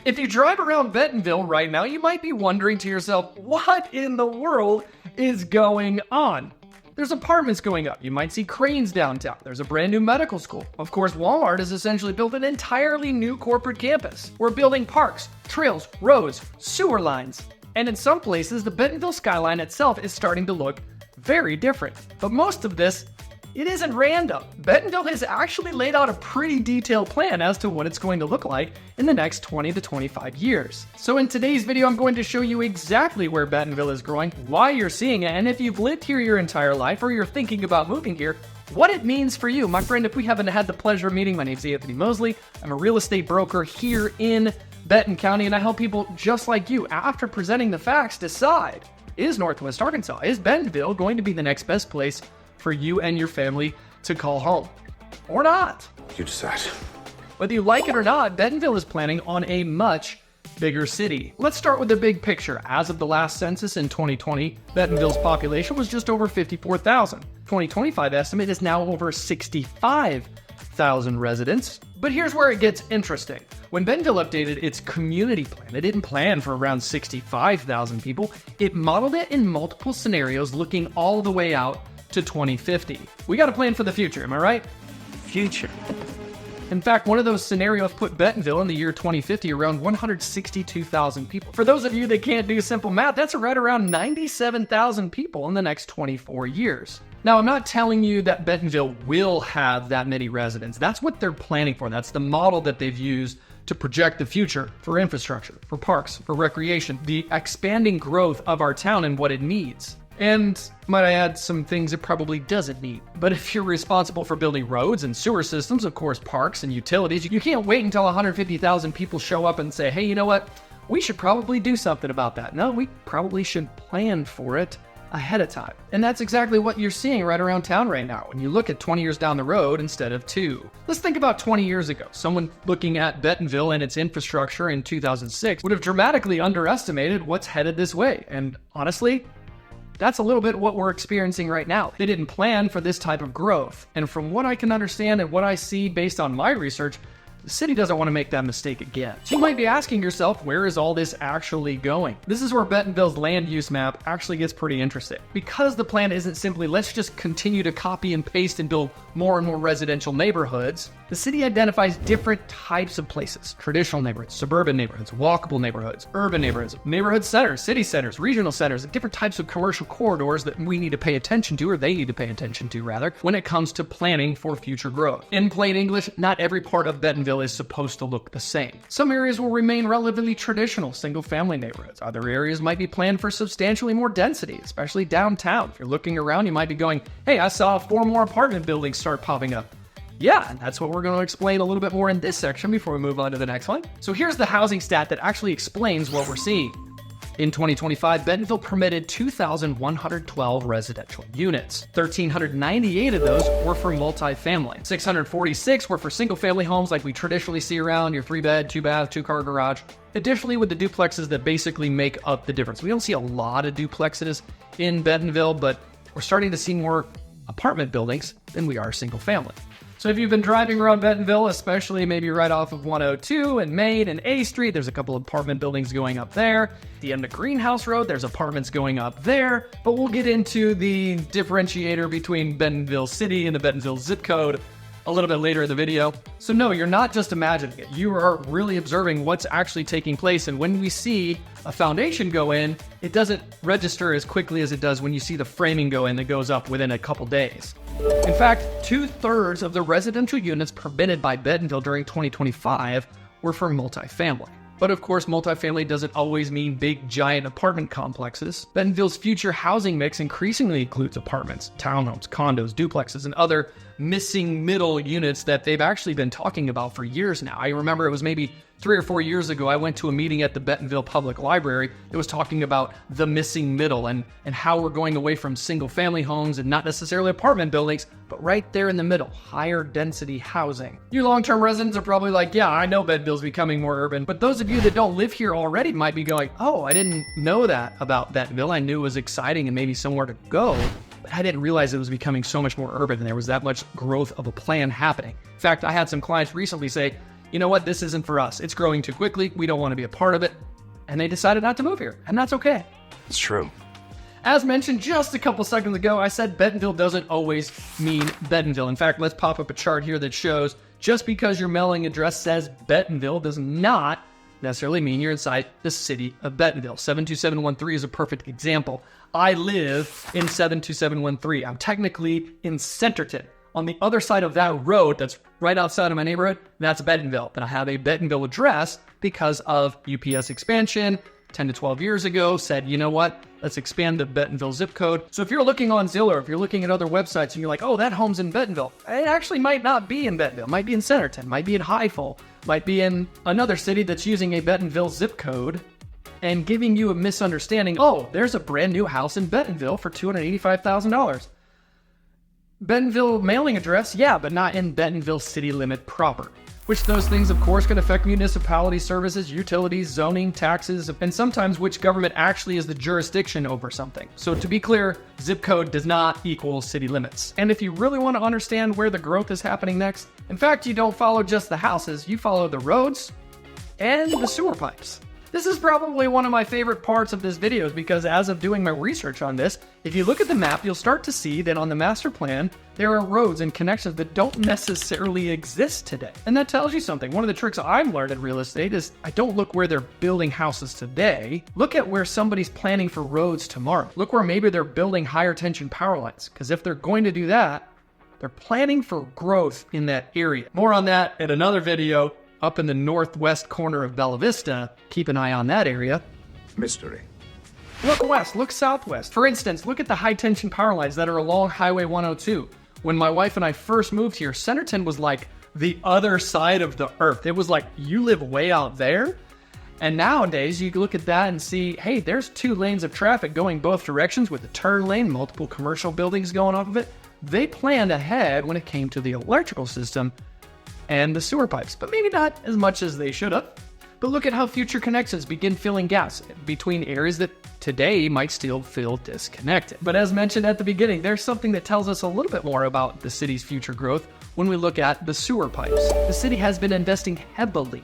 If you drive around Bentonville right now, you might be wondering to yourself, what in the world is going on? There's apartments going up. You might see cranes downtown. There's a brand new medical school. Of course, Walmart has essentially built an entirely new corporate campus. We're building parks, trails, roads, sewer lines. And in some places, the Bentonville skyline itself is starting to look very different. But most of this, it isn't random. Bentonville has actually laid out a pretty detailed plan as to what it's going to look like in the next 20 to 25 years. So in today's video, I'm going to show you exactly where Bentonville is growing, why you're seeing it, and if you've lived here your entire life or you're thinking about moving here, what it means for you. My friend, if we haven't had the pleasure of meeting, my name's Anthony Mosley. I'm a real estate broker here in Benton County, and I help people just like you, after presenting the facts, decide, is Northwest Arkansas, is Bentonville going to be the next best place for you and your family to call home, or not? You decide. Whether you like it or not, Bentonville is planning on a much bigger city. Let's start with the big picture. As of the last census in 2020, Bentonville's population was just over 54,000. 2025 estimate is now over 65,000 residents. But here's where it gets interesting. When Bentonville updated its community plan, it didn't plan for around 65,000 people. It modeled it in multiple scenarios looking all the way out to 2050. We got a plan for the future, am I right? Future. In fact, one of those scenarios put Bentonville in the year 2050 around 162,000 people. For those of you that can't do simple math, that's right around 97,000 people in the next 24 years. Now, I'm not telling you that Bentonville will have that many residents. That's what they're planning for. That's the model that they've used to project the future for infrastructure, for parks, for recreation, the expanding growth of our town and what it needs. And might I add, some things it probably doesn't need. But if you're responsible for building roads and sewer systems, of course, parks and utilities, you can't wait until 150,000 people show up and say, hey, you know what? We should probably do something about that. No, we probably should plan for it ahead of time. And that's exactly what you're seeing right around town right now when you look at 20 years down the road instead of 2. Let's think about 20 years ago. Someone looking at Bentonville and its infrastructure in 2006 would have dramatically underestimated what's headed this way. And honestly, that's a little bit what we're experiencing right now. They didn't plan for this type of growth. And from what I can understand and what I see based on my research, the city doesn't want to make that mistake again. So you might be asking yourself, where is all this actually going? This is where Bentonville's land use map actually gets pretty interesting. Because the plan isn't simply, let's just continue to copy and paste and build more and more residential neighborhoods, the city identifies different types of places: traditional neighborhoods, suburban neighborhoods, walkable neighborhoods, urban neighborhoods, neighborhood centers, city centers, regional centers, and different types of commercial corridors that we need to pay attention to, or they need to pay attention to rather, when it comes to planning for future growth. In plain English, not every part of Bentonville is supposed to look the same. Some areas will remain relatively traditional single-family neighborhoods. Other areas might be planned for substantially more density, especially downtown. If you're looking around, you might be going, hey, I saw 4 more apartment buildings start popping up. Yeah, and that's what we're going to explain a little bit more in this section before we move on to the next one. So here's the housing stat that actually explains what we're seeing. In 2025, Bentonville permitted 2,112 residential units. 1,398 of those were for multifamily. 646 were for single-family homes like we traditionally see around, your 3-bed, 2-bath, 2-car garage. Additionally, with the duplexes that basically make up the difference. We don't see a lot of duplexes in Bentonville, but we're starting to see more apartment buildings than we are single-family. So if you've been driving around Bentonville, especially maybe right off of 102 and Main and A Street, there's a couple of apartment buildings going up there. At the end of Greenhouse Road, there's apartments going up there. But we'll get into the differentiator between Bentonville City and the Bentonville zip code a little bit later in the video. So no, you're not just imagining it. You are really observing what's actually taking place. And when we see a foundation go in, it doesn't register as quickly as it does when you see the framing go in that goes up within a couple days. In fact, 2/3 of the residential units permitted by Bentonville during 2025 were for multifamily. But of course, multifamily doesn't always mean big, giant apartment complexes. Bentonville's future housing mix increasingly includes apartments, townhomes, condos, duplexes, and other missing middle units that they've actually been talking about for years now. I remember it was maybe 3 or 4 years ago, I went to a meeting at the Bentonville Public Library that was talking about the missing middle and how we're going away from single-family homes and not necessarily apartment buildings, but right there in the middle, higher density housing. You long-term residents are probably like, yeah, I know Bentonville's becoming more urban, but those of you that don't live here already might be going, oh, I didn't know that about Bentonville. I knew it was exciting and maybe somewhere to go, but I didn't realize it was becoming so much more urban and there was that much growth of a plan happening. In fact, I had some clients recently say, you know what, this isn't for us. It's growing too quickly. We don't want to be a part of it. And they decided not to move here. And that's okay. It's true. As mentioned just a couple seconds ago, I said Bentonville doesn't always mean Bentonville. In fact, let's pop up a chart here that shows just because your mailing address says Bentonville does not necessarily mean you're inside the city of Bentonville. 72713 is a perfect example. I live in 72713. I'm technically in Centerton. On the other side of that road that's right outside of my neighborhood, that's Bentonville. But I have a Bentonville address because of UPS expansion 10 to 12 years ago said, you know what, let's expand the Bentonville zip code. So if you're looking on Zillow, or if you're looking at other websites and you're like, oh, that home's in Bentonville, it actually might not be in Bentonville. It might be in Centerton, might be in Highfill, might be in another city that's using a Bentonville zip code and giving you a misunderstanding. Oh, there's a brand new house in Bentonville for $285,000. Bentonville mailing address, yeah, but not in Bentonville city limit proper. Which those things, of course, can affect municipality services, utilities, zoning, taxes, and sometimes which government actually is the jurisdiction over something. So to be clear, zip code does not equal city limits. And if you really want to understand where the growth is happening next, in fact, you don't follow just the houses, you follow the roads and the sewer pipes. This is probably one of my favorite parts of this video because as of doing my research on this, if you look at the map, you'll start to see that on the master plan, there are roads and connections that don't necessarily exist today. And that tells you something. One of the tricks I've learned in real estate is I don't look where they're building houses today. Look at where somebody's planning for roads tomorrow. Look where maybe they're building higher tension power lines. Because if they're going to do that, they're planning for growth in that area. More on that in another video. Up in the northwest corner of Bella Vista, keep an eye on that area. Mystery. Look west, look southwest. For instance, look at the high tension power lines that are along Highway 102. When my wife and I first moved here, Centerton was like the other side of the earth. It was like, you live way out there? And nowadays, you look at that and see, hey, there's 2 lanes of traffic going both directions with a turn lane, multiple commercial buildings going off of it. They planned ahead when it came to the electrical system and the sewer pipes, but maybe not as much as they should have. But look at how future connections begin filling gaps between areas that today might still feel disconnected. But as mentioned at the beginning, there's something that tells us a little bit more about the city's future growth when we look at the sewer pipes. The city has been investing heavily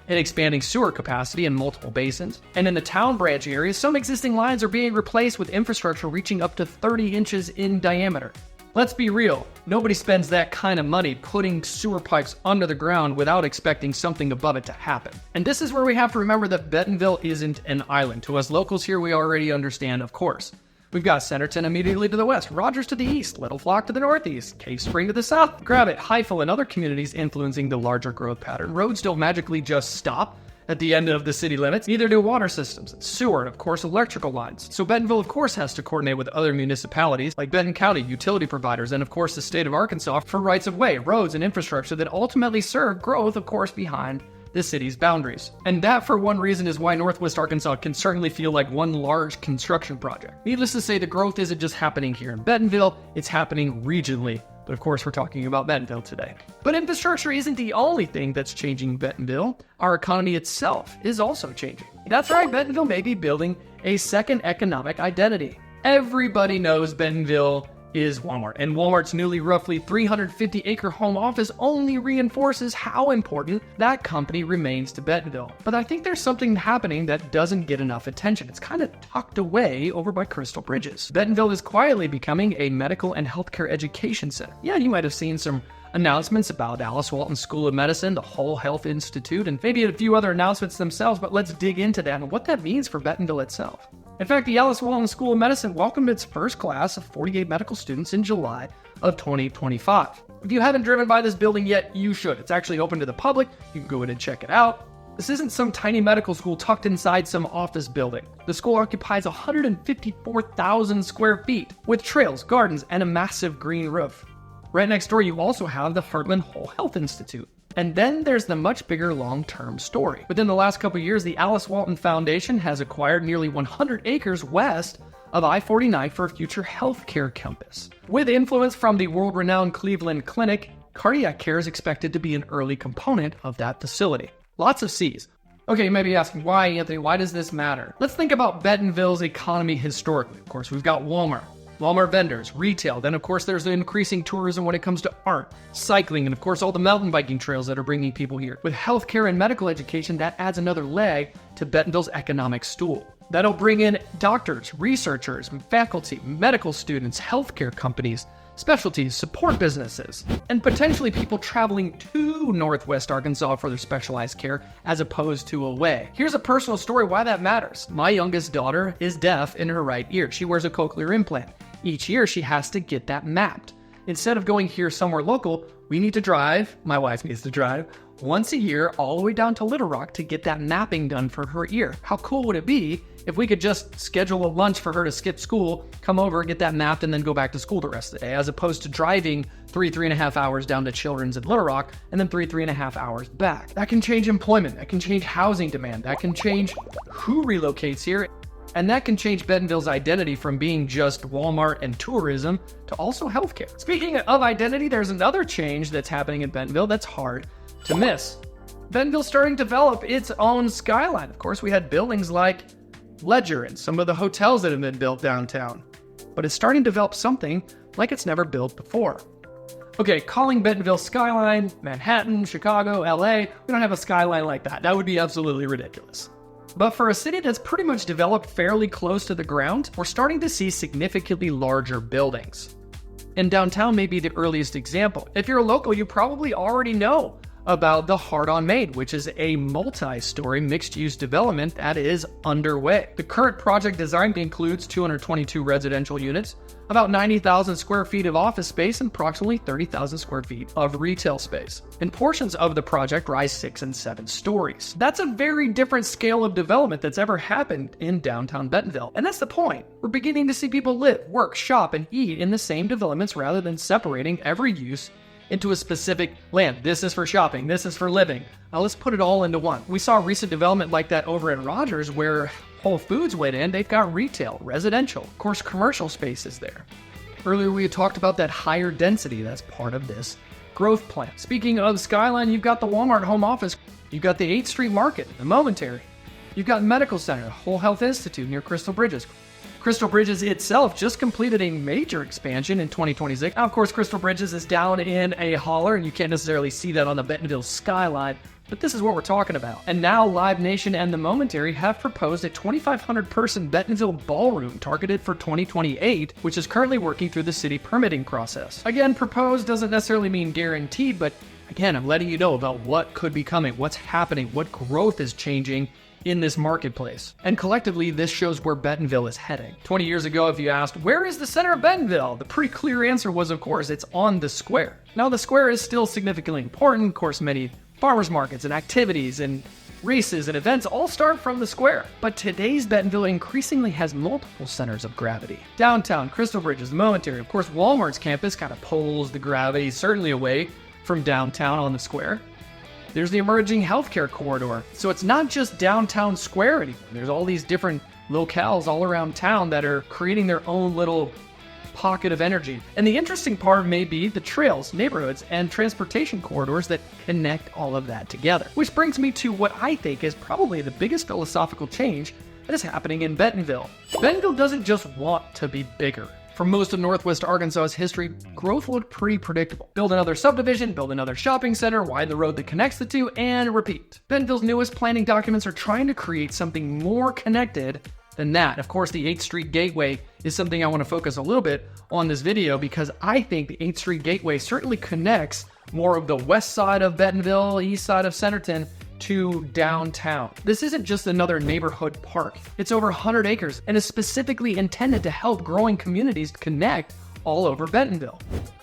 in expanding sewer capacity in multiple basins. And in the town branch areas, some existing lines are being replaced with infrastructure reaching up to 30 inches in diameter. Let's be real, nobody spends that kind of money putting sewer pipes under the ground without expecting something above it to happen. And this is where we have to remember that Bentonville isn't an island. To us locals here, we already understand, of course. We've got Centerton immediately to the west, Rogers to the east, Little Flock to the northeast, Cave Spring to the south, Grab It, Highfill, and other communities influencing the larger growth pattern. Roads don't magically just stop at the end of the city limits, neither do water systems, sewer, and of course electrical lines. So Bentonville of course has to coordinate with other municipalities like Benton County, utility providers, and of course the state of Arkansas for rights of way, roads, and infrastructure that ultimately serve growth of course behind the city's boundaries. And that for one reason is why Northwest Arkansas can certainly feel like one large construction project. Needless to say, the growth isn't just happening here in Bentonville, it's happening regionally. But of course, we're talking about Bentonville today. But infrastructure isn't the only thing that's changing Bentonville. Our economy itself is also changing. That's right, Bentonville may be building a second economic identity. Everybody knows Bentonville is Walmart, and Walmart's newly roughly 350-acre home office only reinforces how important that company remains to Bentonville. But I think there's something happening that doesn't get enough attention. It's kind of tucked away over by Crystal Bridges. Bentonville is quietly becoming a medical and healthcare education center. Yeah, you might have seen some announcements about Walton School of Medicine, the Whole Health Institute, and maybe a few other announcements themselves, but let's dig into that and what that means for Bentonville itself. In fact, the Walton School of Medicine welcomed its first class of 48 medical students in July of 2025. If you haven't driven by this building yet, you should. It's actually open to the public. You can go in and check it out. This isn't some tiny medical school tucked inside some office building. The school occupies 154,000 square feet with trails, gardens, and a massive green roof. Right next door, you also have the Heartland Whole Health Institute. And then there's the much bigger long-term story. Within the last couple of years, the Alice Walton Foundation has acquired nearly 100 acres west of I-49 for a future healthcare campus. With influence from the world-renowned Cleveland Clinic, cardiac care is expected to be an early component of that facility. Lots of C's. Okay, you may be asking, why, Anthony? Why does this matter? Let's think about Bentonville's economy historically. Of course, we've got Walmart Walmart vendors, retail. Then, of course, there's the increasing tourism when it comes to art, cycling, and, of course, all the mountain biking trails that are bringing people here. With healthcare and medical education, that adds another leg to Bentonville's economic stool. That'll bring in doctors, researchers, faculty, medical students, healthcare companies, specialties, support businesses, and potentially people traveling to Northwest Arkansas for their specialized care as opposed to away. Here's a personal story why that matters. My youngest daughter is deaf in her right ear. She wears a cochlear implant. Each year she has to get that mapped. Instead of going here somewhere local, we need to drive, my wife needs to drive, once a year all the way down to Little Rock to get that mapping done for her ear. How cool would it be if we could just schedule a lunch for her to skip school, come over, get that mapped, and then go back to school the rest of the day, as opposed to driving 3.5 hours down to Children's in Little Rock, and then 3.5 hours back. That can change employment, that can change housing demand, that can change who relocates here, and that can change Bentonville's identity from being just Walmart and tourism to also healthcare. Speaking of identity, there's another change that's happening in Bentonville that's hard to miss. Bentonville's starting to develop its own skyline. Of course, we had buildings like Ledger and some of the hotels that have been built downtown. But it's starting to develop something like it's never built before. Okay, calling Bentonville Skyline, Manhattan, Chicago, LA, we don't have a skyline like that. That would be absolutely ridiculous. But for a city that's pretty much developed fairly close to the ground, we're starting to see significantly larger buildings. And downtown may be the earliest example. If you're a local, you probably already know about the Heart on Main, which is a multi-story mixed-use development that is underway. The current project design includes 222 residential units, about 90,000 square feet of office space, and approximately 30,000 square feet of retail space. And portions of the project rise 6 and 7 stories. That's a very different scale of development that's ever happened in downtown Bentonville. And that's the point. We're beginning to see people live, work, shop, and eat in the same developments rather than separating every use into a specific land. This is for shopping, this is for living. Now let's put it all into one. We saw a recent development like that over at Rogers where Whole Foods went in. They've got retail, residential, of course commercial spaces there. Earlier we had talked about that higher density that's part of this growth plan. Speaking of Skyline, you've got the Walmart home office, you've got the 8th Street Market, the Momentary, you've got Medical Center, Whole Health Institute near Crystal Bridges. Crystal Bridges itself just completed a major expansion in 2026. Now, of course, Crystal Bridges is down in a holler, and you can't necessarily see that on the Bentonville skyline, but this is what we're talking about. And now Live Nation and the Momentary have proposed a 2,500-person Bentonville ballroom targeted for 2028, which is currently working through the city permitting process. Again, proposed doesn't necessarily mean guaranteed, but again, I'm letting you know about what could be coming, what's happening, what growth is changing in this marketplace. And collectively, this shows where Bentonville is heading. 20 years ago, if you asked, where is the center of Bentonville? The pretty clear answer was, of course, it's on the square. Now, the square is still significantly important. Of course, many farmers markets and activities and races and events all start from the square. But today's Bentonville increasingly has multiple centers of gravity. Downtown, Crystal Bridges, the Momentary, of course, Walmart's campus kind of pulls the gravity certainly away from downtown on the square. There's the emerging healthcare corridor. So it's not just downtown square anymore. There's all these different locales all around town that are creating their own little pocket of energy. And the interesting part may be the trails, neighborhoods, and transportation corridors that connect all of that together. Which brings me to what I think is probably the biggest philosophical change that is happening in Bentonville. Bentonville doesn't just want to be bigger. For most of Northwest Arkansas's history, growth looked pretty predictable. Build another subdivision, build another shopping center, widen the road that connects the two, and repeat. Bentonville's newest planning documents are trying to create something more connected than that. Of course, the 8th Street Gateway is something I want to focus a little bit on this video because I think the 8th Street Gateway certainly connects more of the west side of Bentonville, east side of Centerton, to downtown. This isn't just another neighborhood park. It's over 100 acres and is specifically intended to help growing communities connect all over Bentonville.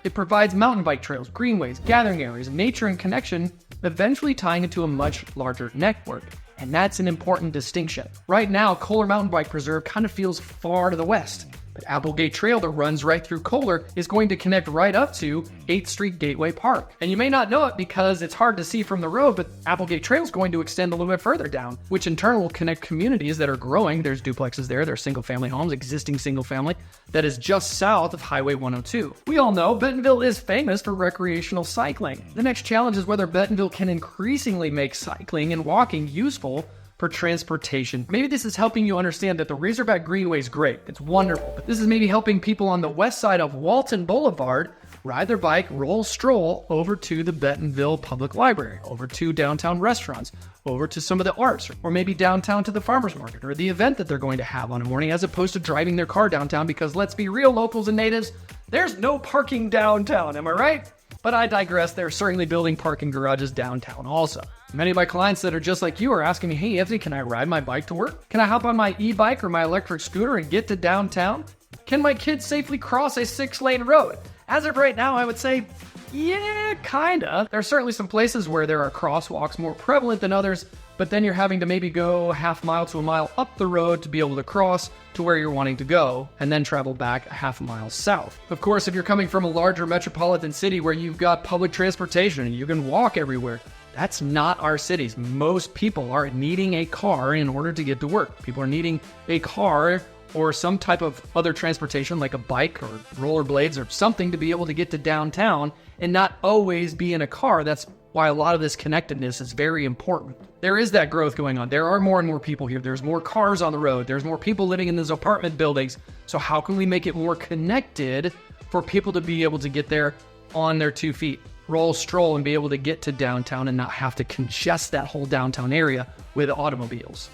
It provides mountain bike trails, greenways, gathering areas, nature and connection, eventually tying into a much larger network. And that's an important distinction. Right now, Kohler Mountain Bike Preserve kind of feels far to the west. But Applegate Trail that runs right through Kohler is going to connect right up to 8th Street Gateway Park. And you may not know it because it's hard to see from the road, but Applegate Trail is going to extend a little bit further down, which in turn will connect communities that are growing. There's duplexes there's single-family homes, existing single-family, that is just south of Highway 102. We all know Bentonville is famous for recreational cycling. The next challenge is whether Bentonville can increasingly make cycling and walking useful for transportation. Maybe this is helping you understand that the Razorback Greenway is great. It's wonderful. But this is maybe helping people on the west side of Walton Boulevard ride their bike, roll, stroll over to the Bentonville Public Library, over to downtown restaurants, over to some of the arts, or maybe downtown to the farmer's market or the event that they're going to have on a morning, as opposed to driving their car downtown, because let's be real, locals and natives, there's no parking downtown, am I right? But I digress. They're certainly building parking garages downtown also. Many of my clients that are just like you are asking me, hey, Anthony, can I ride my bike to work? Can I hop on my e-bike or my electric scooter and get to downtown? Can my kids safely cross a 6-lane road? As of right now, I would say, yeah, kinda. There are certainly some places where there are crosswalks more prevalent than others, but then you're having to maybe go half mile to a mile up the road to be able to cross to where you're wanting to go, and then travel back a half a mile south. Of course, if you're coming from a larger metropolitan city where you've got public transportation and you can walk everywhere, that's not our cities. Most people are needing a car in order to get to work. People are needing a car or some type of other transportation like a bike or rollerblades or something to be able to get to downtown and not always be in a car. That's why a lot of this connectedness is very important. There is that growth going on. There are more and more people here. There's more cars on the road. There's more people living in these apartment buildings. So how can we make it more connected for people to be able to get there on their 2 feet, roll, stroll, and be able to get to downtown and not have to congest that whole downtown area with automobiles?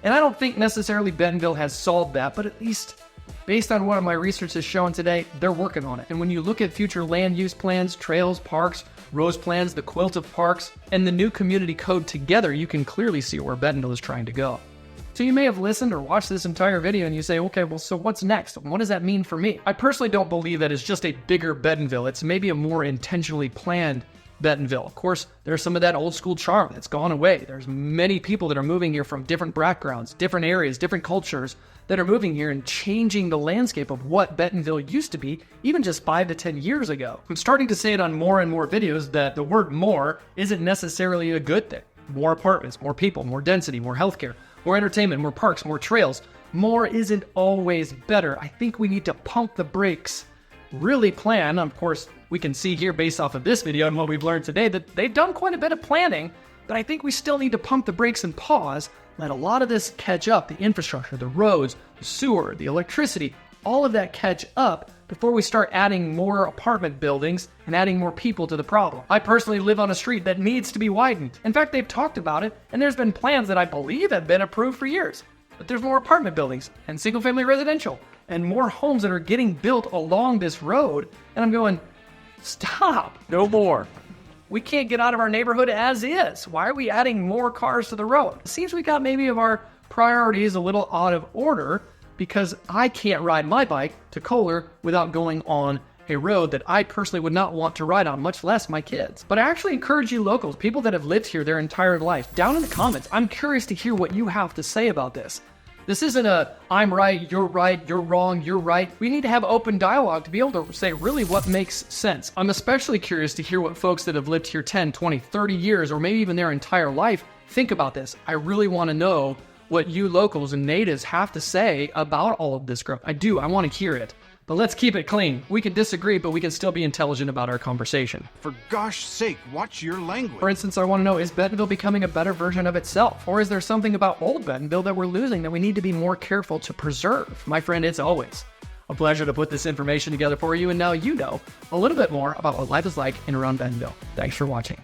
And I don't think necessarily Bentonville has solved that, but at least based on what my research has shown today, they're working on it. And when you look at future land use plans, trails, parks, rose plans, the quilt of parks, and the new community code together, you can clearly see where Bentonville is trying to go. So you may have listened or watched this entire video and you say, okay, well, so what's next? What does that mean for me? I personally don't believe that it's just a bigger Bentonville. It's maybe a more intentionally planned Bentonville. Of course, there's some of that old school charm that's gone away. There's many people that are moving here from different backgrounds, different areas, different cultures that are moving here and changing the landscape of what Bentonville used to be even just 5 to 10 years ago. I'm starting to say it on more and more videos that the word more isn't necessarily a good thing. More apartments, more people, more density, more healthcare, more entertainment, more parks, more trails. More isn't always better. I think we need to pump the brakes, really plan. Of course, we can see here based off of this video and what we've learned today that they've done quite a bit of planning, but I think we still need to pump the brakes and pause, let a lot of this catch up, the infrastructure, the roads, the sewer, the electricity, all of that catch up before we start adding more apartment buildings and adding more people to the problem. I personally live on a street that needs to be widened. In fact, they've talked about it, and there's been plans that I believe have been approved for years. But there's more apartment buildings and single-family residential and more homes that are getting built along this road. And I'm going, stop, no more. We can't get out of our neighborhood as is. Why are we adding more cars to the road? It seems we got maybe of our priorities a little out of order, because I can't ride my bike to Kohler without going on a road that I personally would not want to ride on, much less my kids. But I actually encourage you locals, people that have lived here their entire life, down in the comments, I'm curious to hear what you have to say about this. This isn't a, I'm right, you're wrong, you're right. We need to have open dialogue to be able to say really what makes sense. I'm especially curious to hear what folks that have lived here 10, 20, 30 years, or maybe even their entire life think about this. I really want to know what you locals and natives have to say about all of this growth. I want to hear it. But let's keep it clean. We can disagree, but we can still be intelligent about our conversation. For gosh sake, watch your language. For instance, I want to know, is Bentonville becoming a better version of itself? Or is there something about old Bentonville that we're losing that we need to be more careful to preserve? My friend, it's always a pleasure to put this information together for you, and now you know a little bit more about what life is like in and around Bentonville. Thanks for watching.